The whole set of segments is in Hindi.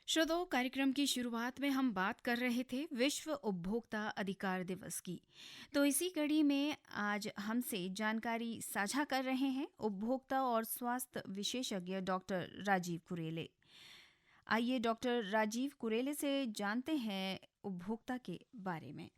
श्रोताओं, कार्यक्रम की शुरुआत में हम बात कर रहे थे विश्व उपभोक्ता अधिकार दिवस की। तो इसी कड़ी में आज हमसे जानकारी साझा कर रहे हैं उपभोक्ता और स्वास्थ्य विशेषज्ञ डॉक्टर राजीव कुरेले। आइए डॉक्टर राजीव कुरेले से जानते हैं उपभोक्ता के बारे में।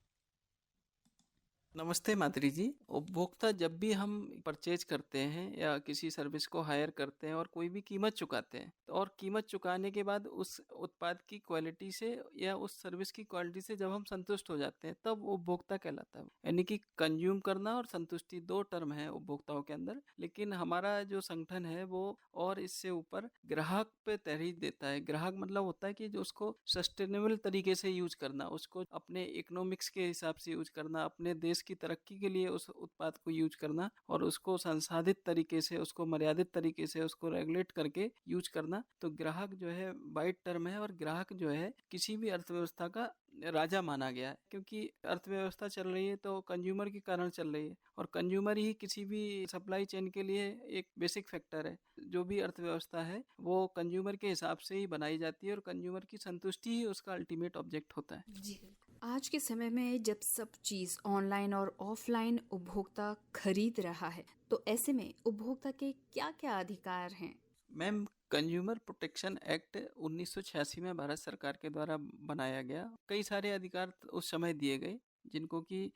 नमस्ते माद्री जी। उपभोक्ता जब भी हम परचेज करते हैं या किसी सर्विस को हायर करते हैं और कोई भी कीमत चुकाते हैं, तो और कीमत चुकाने के बाद उस उत्पाद की क्वालिटी से या उस सर्विस की क्वालिटी से जब हम संतुष्ट हो जाते हैं, तब उपभोक्ता कहलाता है। यानी कि कंज्यूम करना और संतुष्टि दो टर्म है उपभोक्ताओं के अंदर, लेकिन हमारा जो संगठन है वो और इससे ऊपर ग्राहक पे तरजीह देता है। ग्राहक मतलब होता है कि जो उसको सस्टेनेबल तरीके से यूज करना, उसको अपने इकोनॉमिक्स के हिसाब से यूज करना, अपने देश की तरक्की के लिए उस उत्पाद को यूज करना और उसको संसाधित तरीके से, उसको मर्यादित तरीके से, उसको रेगुलेट करके यूज करना। तो ग्राहक जो है वाइड टर्म है और ग्राहक जो है किसी भी अर्थव्यवस्था का राजा माना गया है, क्योंकि अर्थव्यवस्था चल रही है तो कंज्यूमर के कारण चल रही है और कंज्यूमर ही किसी भी सप्लाई चेन के लिए एक बेसिक फैक्टर है। जो भी अर्थव्यवस्था है वो कंज्यूमर के हिसाब से ही बनाई जाती है और कंज्यूमर की संतुष्टि ही उसका अल्टीमेट ऑब्जेक्ट होता है। जी, आज के समय में जब सब चीज ऑनलाइन और ऑफलाइन उपभोक्ता खरीद रहा है, तो ऐसे में उपभोक्ता के क्या-क्या अधिकार हैं? मैम, कंज्यूमर प्रोटेक्शन एक्ट 1986 में भारत सरकार के द्वारा बनाया गया। कई सारे अधिकार उस समय दिए गए, जिनको कि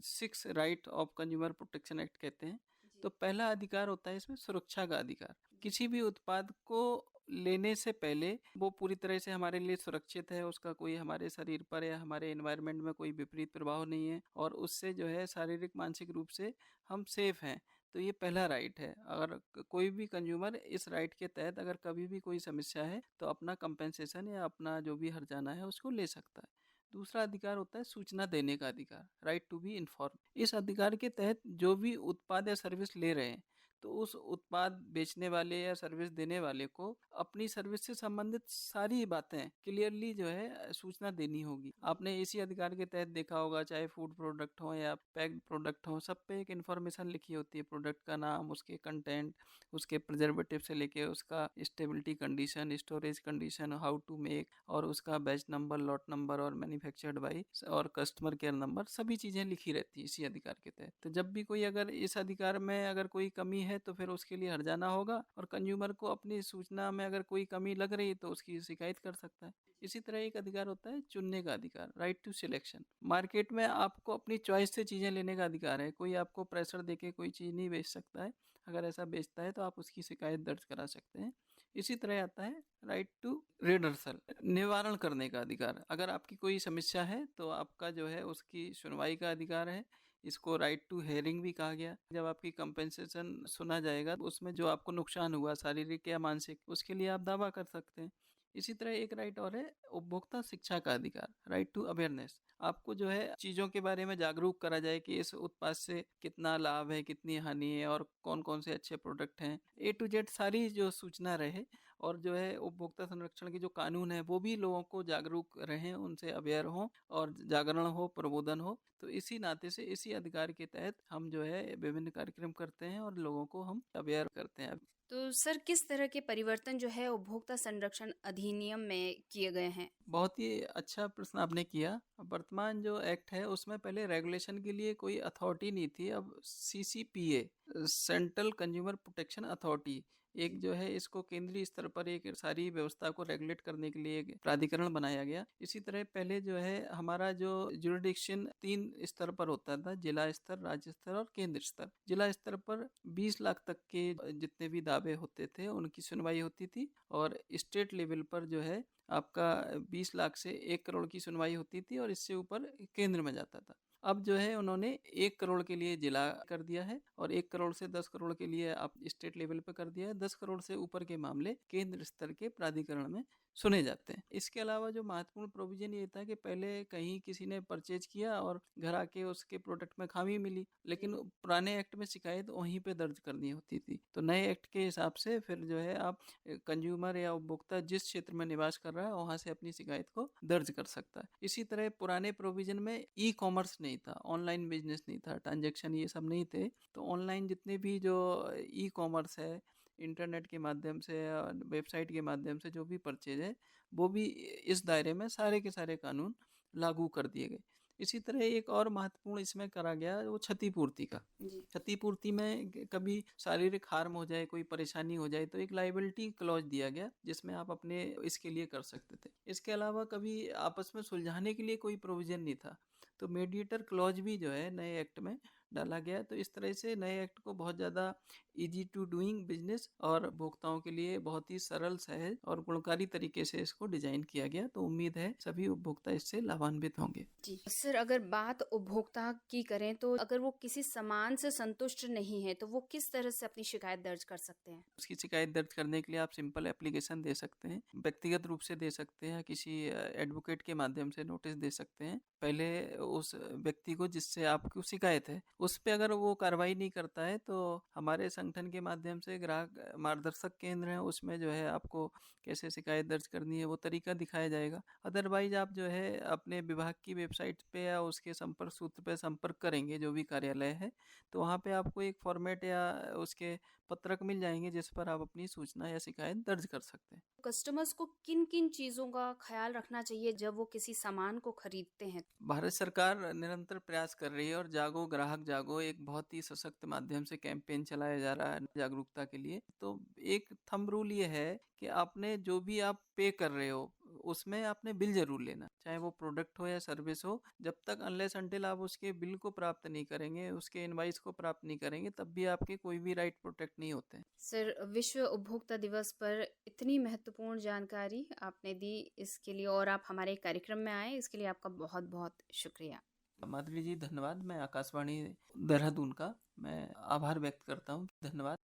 6 right of consumer protection act कहते हैं। तो पहला अधिकार होता है इसमें सुरक्षा का अधिकार। किसी भी उत्पाद को लेने से पहले वो पूरी तरह से हमारे लिए सुरक्षित है, उसका कोई हमारे शरीर पर या हमारे एनवायरनमेंट में कोई विपरीत प्रभाव नहीं है और उससे जो है शारीरिक मानसिक रूप से हम सेफ हैं। तो ये पहला राइट है। अगर कोई भी कंज्यूमर इस राइट के तहत अगर कभी भी कोई समस्या है तो अपना कंपेंसेशन या अपना जो भी हर्जाना है उसको ले सकता है। दूसरा अधिकार होता है सूचना देने का अधिकार, राइट टू बी इन्फॉर्म। इस अधिकार के तहत जो भी उत्पाद या सर्विस ले रहे हैं, तो उस उत्पाद बेचने वाले या सर्विस देने वाले को अपनी सर्विस से संबंधित सारी बातें क्लियरली जो है सूचना देनी होगी। आपने इसी अधिकार के तहत देखा होगा, चाहे फूड प्रोडक्ट हो या पैक्ड प्रोडक्ट हो, सब पे एक इन्फॉर्मेशन लिखी होती है। प्रोडक्ट का नाम, उसके कंटेंट, उसके प्रिजर्वेटिव से लेके उसका stability condition, storage condition, how to make और उसका बैच नंबर, लॉट नंबर और मैन्युफैक्चर्ड बाई और कस्टमर केयर नंबर, सभी चीज़ें लिखी रहती है इसी अधिकार के तहत। तो जब भी कोई अगर इस अधिकार में अगर कोई कमी है तो फिर उसके लिए हर्जाना होगा और कंज्यूमर को अपनी सूचना में अगर कोई कमी लग रही है तो उसकी शिकायत कर सकता है। इसी तरह एक अधिकार होता है चुनने का अधिकार, राइट टू सिलेक्शन। मार्केट में आपको अपनी चॉइस से चीज़ें लेने का अधिकार है। कोई आपको प्रेशर देके कोई चीज़ नहीं बेच सकता है। अगर ऐसा बेचता है तो आप उसकी शिकायत दर्ज करा सकते हैं। इसी तरह आता है राइट टू रिडर्सल, निवारण करने का अधिकार। अगर आपकी कोई समस्या है तो आपका जो है उसकी सुनवाई का अधिकार है। इसको राइट टू हेयरिंग भी कहा गया। जब आपकी कंपेंसेशन सुना जाएगा तो उसमें जो आपको नुकसान हुआ शारीरिक या मानसिक, उसके लिए आप दावा कर सकते हैं। इसी तरह एक राइट और है उपभोक्ता शिक्षा का अधिकार, राइट टू अवेयरनेस। आपको जो है चीज़ों के बारे में जागरूक करा जाए कि इस उत्पाद से कितना लाभ है, कितनी हानि है और कौन कौन से अच्छे प्रोडक्ट हैं। ए टू जेड सारी जो सूचना रहे और जो है उपभोक्ता संरक्षण के जो कानून है वो भी लोगों को जागरूक रहें, उनसे अवेयर हों और जागरण हो, प्रबोधन हो। तो इसी नाते से इसी अधिकार के तहत हम जो है विभिन्न कार्यक्रम करते हैं और लोगों को हम अवेयर करते हैं। तो सर, किस तरह के परिवर्तन जो है उपभोक्ता संरक्षण अधिनियम में किए गए हैं? बहुत ही अच्छा प्रश्न आपने किया। वर्तमान जो एक्ट है उसमें पहले रेगुलेशन के लिए कोई अथॉरिटी नहीं थी। अब CCPA, central consumer protection authority, एक जो है इसको केंद्रीय स्तर पर एक सारी व्यवस्था को रेगुलेट करने के लिए एक प्राधिकरण बनाया गया। इसी तरह पहले जो है हमारा जो जुरिडिक्शन 3 स्तर पर होता था, जिला स्तर, राज्य स्तर और केंद्र स्तर। जिला स्तर पर 20 लाख तक के जितने भी दावे होते थे उनकी सुनवाई होती थी और स्टेट लेवल पर जो है आपका 20 लाख से 1 करोड़ की सुनवाई होती थी और इससे ऊपर केंद्र में जाता था। अब जो है उन्होंने 1 करोड़ के लिए जिला कर दिया है और 1 करोड़ से 10 करोड़ के लिए आप स्टेट लेवल पे कर दिया है। 10 करोड़ से ऊपर के मामले केंद्र स्तर के प्राधिकरण में सुने जाते हैं। इसके अलावा जो महत्वपूर्ण प्रोविजन ये था कि पहले कहीं किसी ने परचेज किया और घर आके उसके प्रोडक्ट में खामी मिली, लेकिन पुराने एक्ट में शिकायत वहीं पे दर्ज करनी होती थी। तो नए एक्ट के हिसाब से फिर जो है आप कंज्यूमर या उपभोक्ता जिस क्षेत्र में निवास कर रहा है वहां से अपनी शिकायत को दर्ज कर सकता है। इसी तरह पुराने प्रोविजन में ई कॉमर्स नहीं था, ऑनलाइन बिजनेस नहीं था, ट्रांजेक्शन ये सब नहीं थे। तो ऑनलाइन जितने भी जो ई कॉमर्स है इंटरनेट के माध्यम से या वेबसाइट के माध्यम से जो भी परचेज है, वो भी इस दायरे में सारे के सारे कानून लागू कर दिए गए। इसी तरह एक और महत्वपूर्ण इसमें करा गया वो क्षतिपूर्ति का। जी। क्षतिपूर्ति में कभी शारीरिक हार्म हो जाए, कोई परेशानी हो जाए, तो एक लायबिलिटी क्लॉज दिया गया जिसमें आप अपने इसके लिए कर सकते थे। इसके अलावा कभी आपस में सुलझाने के लिए कोई प्रोविजन नहीं था, तो मेडिएटर क्लॉज भी जो है नए एक्ट में डाला गया। तो इस तरह से नए एक्ट को बहुत ज़्यादा इजी टू डूइंग बिजनेस और उपभोक्ताओं के लिए बहुत ही सरल, सहज और गुणकारी तरीके से इसको डिजाइन किया गया। तो उम्मीद है सभी उपभोक्ता इससे लाभान्वित होंगे। जी सर, अगर बात उपभोक्ता की करें तो अगर वो किसी सामान से संतुष्ट नहीं है तो वो किस तरह से अपनी शिकायत दर्ज कर सकते हैं? उसकी शिकायत दर्ज करने के लिए आप सिंपल एप्लीकेशन दे सकते हैं, व्यक्तिगत रूप से दे सकते हैं, किसी एडवोकेट के माध्यम से नोटिस दे सकते हैं। पहले उस व्यक्ति को जिससे आपकी शिकायत है उस पे अगर वो कार्रवाई नहीं करता है तो हमारे संगठन के माध्यम से ग्राहक मार्गदर्शक केंद्र है, उसमें जो है आपको कैसे शिकायत दर्ज करनी है वो तरीका दिखाया जाएगा। अदरवाइज आप जो है अपने विभाग की वेबसाइट पे या उसके संपर्क सूत्र पे संपर्क करेंगे जो भी कार्यालय है, तो वहाँ पे आपको एक फॉर्मेट या उसके पत्रक मिल जाएंगे जिस पर आप अपनी सूचना या शिकायत दर्ज कर सकते हैं। कस्टमर्स को किन किन चीज़ों का ख्याल रखना चाहिए जब वो किसी सामान को खरीदते हैं? भारत सरकार निरंतर प्रयास कर रही है और जागो ग्राहक जागो एक बहुत ही सशक्त माध्यम से कैंपेन चलाया जा रहा है जागरूकता के लिए। तो एक थंब रूल ये है कि आपने जो भी आप पे कर रहे हो उसमें आपने बिल जरूर लेना, चाहे वो प्रोडक्ट हो या सर्विस हो। जब तक अनलेस अनटिल आप उसके बिल को प्राप्त नहीं करेंगे, उसके इनवाइस को प्राप्त नहीं करेंगे, तब भी आपके कोई भी राइट प्रोटेक्ट नहीं होते हैं। सर, विश्व उपभोक्ता दिवस पर इतनी महत्वपूर्ण जानकारी आपने दी, इसके लिए और आप हमारे कार्यक्रम में आए इसके लिए आपका बहुत बहुत शुक्रिया। माधुरी जी धन्यवाद। मैं आकाशवाणी देहरादून का मैं आभार व्यक्त करता हूँ। धन्यवाद।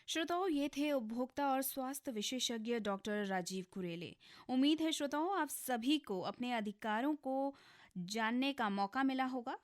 श्रोताओं, ये थे उपभोक्ता और स्वास्थ्य विशेषज्ञ डॉक्टर राजीव कुरेले। उम्मीद है श्रोताओं आप सभी को अपने अधिकारों को जानने का मौका मिला होगा।